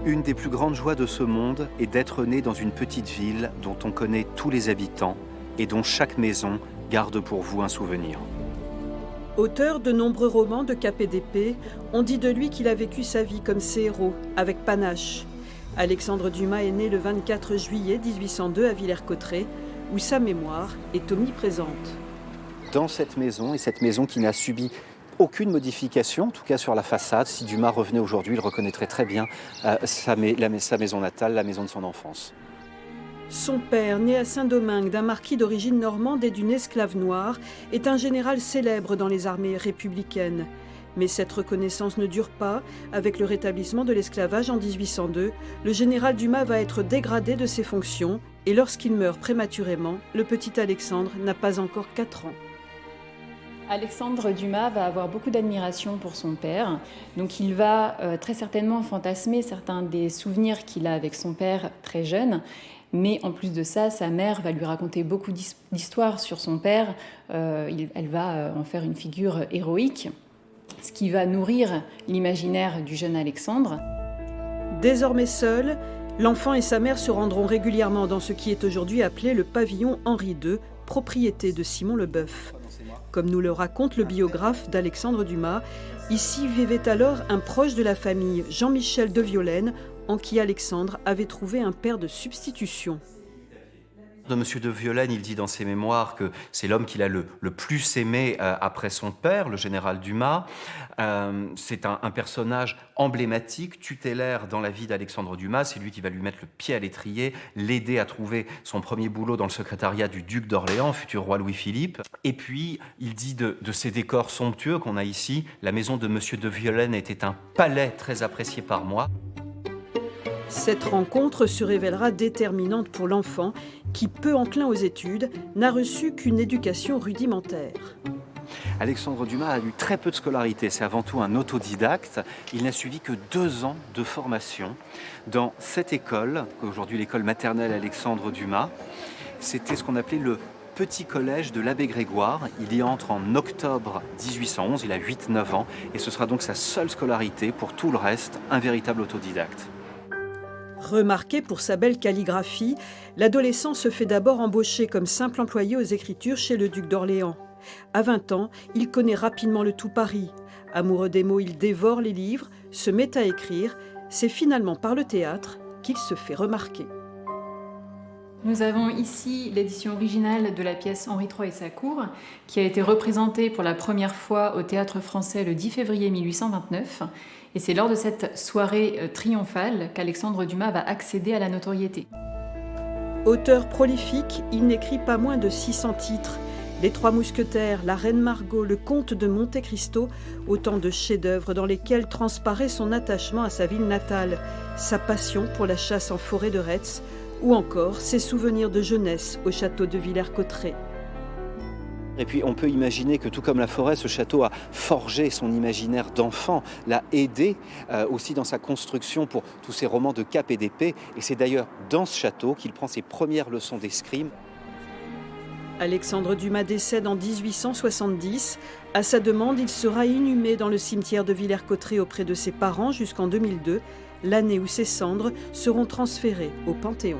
Une des plus grandes joies de ce monde est d'être né dans une petite ville dont on connaît tous les habitants et dont chaque maison garde pour vous un souvenir. Auteur de nombreux romans de cap et d'épée, on dit de lui qu'il a vécu sa vie comme ses héros, avec panache. Alexandre Dumas est né le 24 juillet 1802 à Villers-Cotterêts, où sa mémoire est omniprésente. Dans cette maison, et cette maison qui n'a subi aucune modification, en tout cas sur la façade, si Dumas revenait aujourd'hui, il reconnaîtrait très bien sa maison natale, la maison de son enfance. Son père, né à Saint-Domingue d'un marquis d'origine normande et d'une esclave noire, est un général célèbre dans les armées républicaines. Mais cette reconnaissance ne dure pas. Avec le rétablissement de l'esclavage en 1802, le général Dumas va être dégradé de ses fonctions et lorsqu'il meurt prématurément, le petit Alexandre n'a pas encore 4 ans. Alexandre Dumas va avoir beaucoup d'admiration pour son père, donc il va très certainement fantasmer certains des souvenirs qu'il a avec son père très jeune. Mais en plus de ça, sa mère va lui raconter beaucoup d'histoires sur son père. Elle va en faire une figure héroïque, ce qui va nourrir l'imaginaire du jeune Alexandre. Désormais seul, l'enfant et sa mère se rendront régulièrement dans ce qui est aujourd'hui appelé le pavillon Henri II, propriété de Simon Leboeuf. Comme nous le raconte le biographe d'Alexandre Dumas, ici vivait alors un proche de la famille, Jean-Michel de Violaine, en qui Alexandre avait trouvé un père de substitution. De Monsieur de Violaine, il dit dans ses mémoires que c'est l'homme qu'il a le plus aimé après son père, le général Dumas. C'est un personnage emblématique, tutélaire dans la vie d'Alexandre Dumas. C'est lui qui va lui mettre le pied à l'étrier, l'aider à trouver son premier boulot dans le secrétariat du duc d'Orléans, futur roi Louis-Philippe. Et puis, il dit de ces décors somptueux qu'on a ici, la maison de Monsieur de Violaine était un palais très apprécié par moi. Cette rencontre se révélera déterminante pour l'enfant qui, peu enclin aux études, n'a reçu qu'une éducation rudimentaire. Alexandre Dumas a eu très peu de scolarité, c'est avant tout un autodidacte. Il n'a suivi que 2 ans de formation dans cette école, aujourd'hui l'école maternelle Alexandre Dumas. C'était ce qu'on appelait le petit collège de l'abbé Grégoire. Il y entre en octobre 1811, il a 8-9 ans, et ce sera donc sa seule scolarité. Pour tout le reste, un véritable autodidacte. Remarqué pour sa belle calligraphie, l'adolescent se fait d'abord embaucher comme simple employé aux écritures chez le duc d'Orléans. À 20 ans, il connaît rapidement le tout Paris. Amoureux des mots, il dévore les livres, se met à écrire. C'est finalement par le théâtre qu'il se fait remarquer. Nous avons ici l'édition originale de la pièce Henri III et sa cour, qui a été représentée pour la première fois au Théâtre Français le 10 février 1829. Et c'est lors de cette soirée triomphale qu'Alexandre Dumas va accéder à la notoriété. Auteur prolifique, il n'écrit pas moins de 600 titres. Les Trois Mousquetaires, La Reine Margot, Le Comte de Monte Cristo, autant de chefs-d'œuvre dans lesquels transparaît son attachement à sa ville natale, sa passion pour la chasse en forêt de Retz, ou encore ses souvenirs de jeunesse au château de Villers-Cotterêts. Et puis on peut imaginer que tout comme la forêt, ce château a forgé son imaginaire d'enfant, l'a aidé aussi dans sa construction pour tous ses romans de cap et d'épée. Et c'est d'ailleurs dans ce château qu'il prend ses premières leçons d'escrime. Alexandre Dumas décède en 1870. À sa demande, il sera inhumé dans le cimetière de Villers-Cotterêts auprès de ses parents jusqu'en 2002, l'année où ses cendres seront transférées au Panthéon.